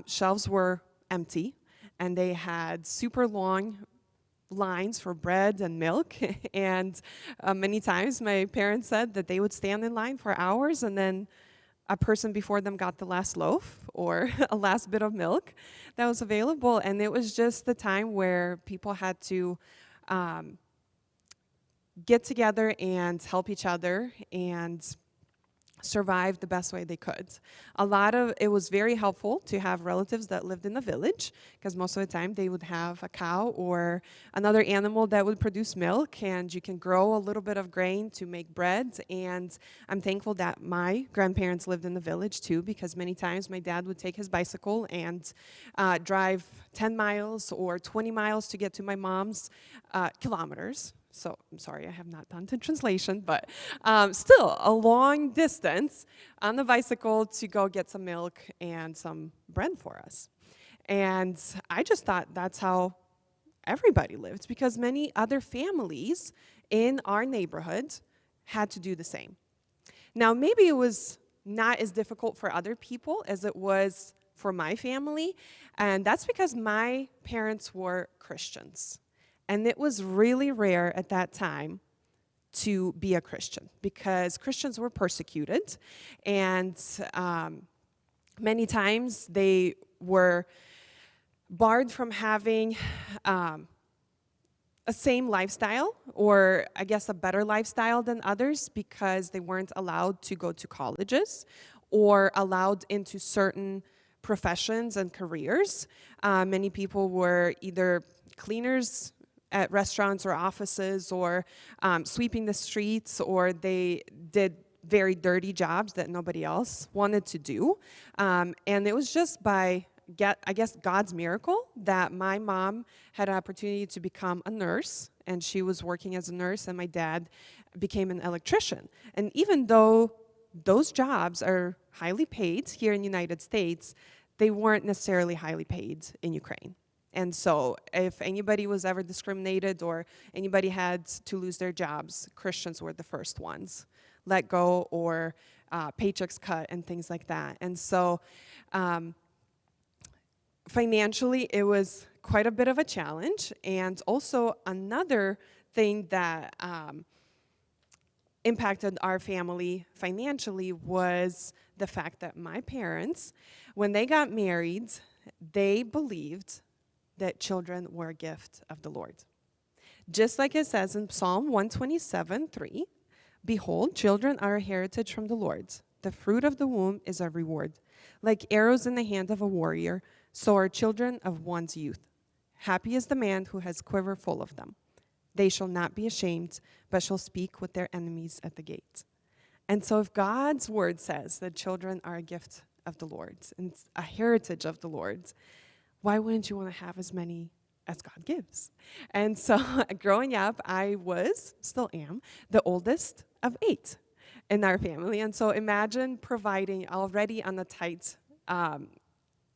shelves were empty, and they had super long lines for bread and milk. And many times my parents said that they would stand in line for hours, and then a person before them got the last loaf or a last bit of milk that was available. And it was just the time where people had to um, get together and help each other and survive the best way they could. It was very helpful to have relatives that lived in the village, because most of the time they would have a cow or another animal that would produce milk, and you can grow a little bit of grain to make bread. And I'm thankful that my grandparents lived in the village too, because many times my dad would take his bicycle and drive 10 miles or 20 miles to get to my mom's, kilometers. So I'm sorry, I have not done the translation, but still a long distance on the bicycle to go get some milk and some bread for us. And I just thought that's how everybody lived, because many other families in our neighborhood had to do the same. Now, maybe it was not as difficult for other people as it was for my family, and that's because my parents were Christians. And it was really rare at that time to be a Christian, because Christians were persecuted, and many times they were barred from having a same lifestyle, or I guess a better lifestyle than others, because they weren't allowed to go to colleges or allowed into certain professions and careers. Many people were either cleaners at restaurants or offices, or sweeping the streets, or they did very dirty jobs that nobody else wanted to do. And it was just by, I guess, God's miracle that my mom had an opportunity to become a nurse, and she was working as a nurse, and my dad became an electrician. And even though those jobs are highly paid here in the United States, they weren't necessarily highly paid in Ukraine. And so if anybody was ever discriminated or anybody had to lose their jobs, Christians were the first ones let go, or paychecks cut and things like that. And so financially, it was quite a bit of a challenge. And also another thing that impacted our family financially was the fact that my parents, when they got married, they believed that children were a gift of the Lord. Just like it says in Psalm 127:3, "Behold, children are a heritage from the Lord. The fruit of the womb is a reward. Like arrows in the hand of a warrior, so are children of one's youth. Happy is the man who has quiver full of them. They shall not be ashamed, but shall speak with their enemies at the gate." And so if God's word says that children are a gift of the Lord and a heritage of the Lord, why wouldn't you want to have as many as God gives? And so growing up, I still am, the oldest of 8 in our family. And so imagine providing already on a tight, on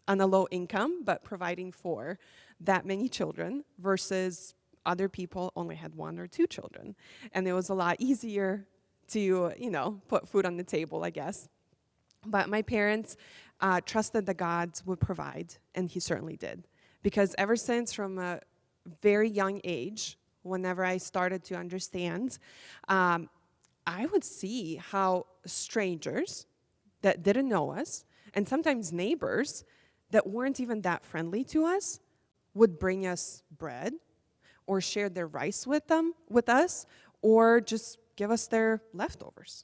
a low income, but providing for that many children versus other people only had 1 or 2 children. And it was a lot easier to, put food on the table, I guess. But my parents trusted that God would provide, and he certainly did. Because ever since, from a very young age, whenever I started to understand, I would see how strangers that didn't know us, and sometimes neighbors that weren't even that friendly to us, would bring us bread, or share their rice with us, or just give us their leftovers.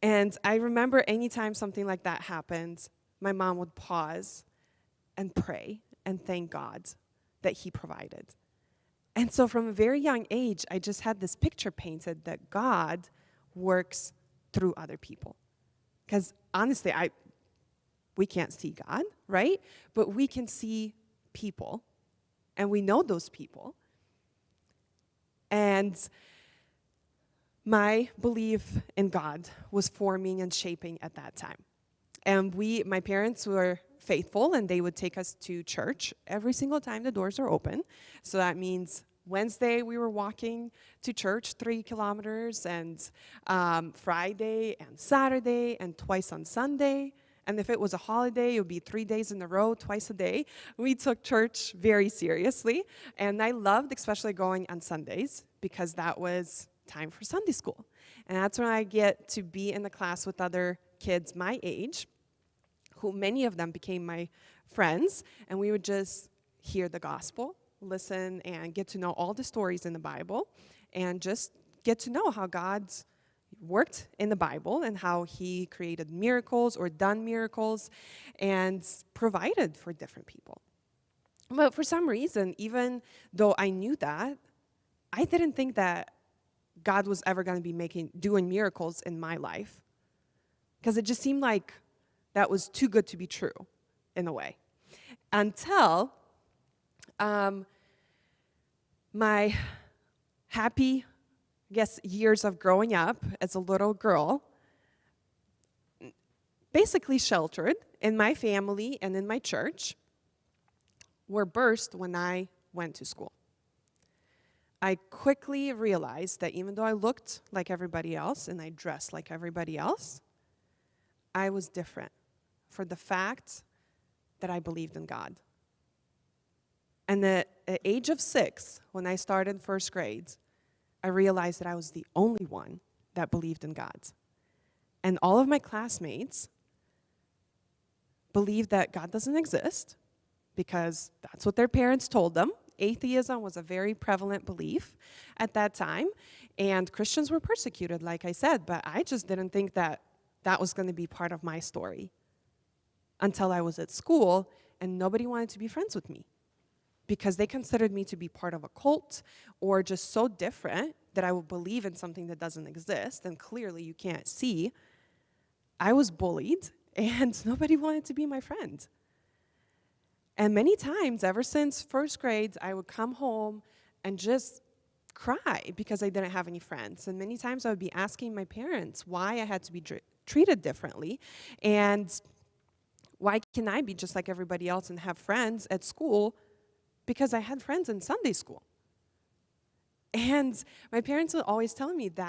And I remember anytime something like that happened, my mom would pause and pray and thank God that he provided. And so from a very young age, I just had this picture painted that God works through other people. Because honestly, we can't see God, right? But we can see people, and we know those people. And my belief in God was forming and shaping at that time. And my parents were faithful, and they would take us to church every single time the doors are open. So that means Wednesday we were walking to church 3 kilometers, and Friday and Saturday, and twice on Sunday. And if it was a holiday, it would be 3 days in a row, twice a day. We took church very seriously. And I loved especially going on Sundays because that was time for Sunday school. And that's when I get to be in the class with other kids my age, who many of them became my friends. And we would just hear the gospel, listen, and get to know all the stories in the Bible, and just get to know how God's worked in the Bible and how he created miracles or done miracles and provided for different people. But for some reason, even though I knew that, I didn't think that God was ever going to be doing miracles in my life, because it just seemed like that was too good to be true in a way. Until my happy, years of growing up as a little girl, basically sheltered in my family and in my church, were burst when I went to school. I quickly realized that even though I looked like everybody else and I dressed like everybody else, I was different for the fact that I believed in God. And at the age of 6, when I started first grade, I realized that I was the only one that believed in God. And all of my classmates believed that God doesn't exist because that's what their parents told them. Atheism was a very prevalent belief at that time, and Christians were persecuted, like I said, but I just didn't think that that was going to be part of my story until I was at school, and nobody wanted to be friends with me because they considered me to be part of a cult or just so different that I would believe in something that doesn't exist and clearly you can't see. I was bullied, and nobody wanted to be my friend. And many times, ever since first grade, I would come home and just cry because I didn't have any friends. And many times I would be asking my parents why I had to be treated differently, and why can I be just like everybody else and have friends at school, because I had friends in Sunday school. And my parents would always tell me that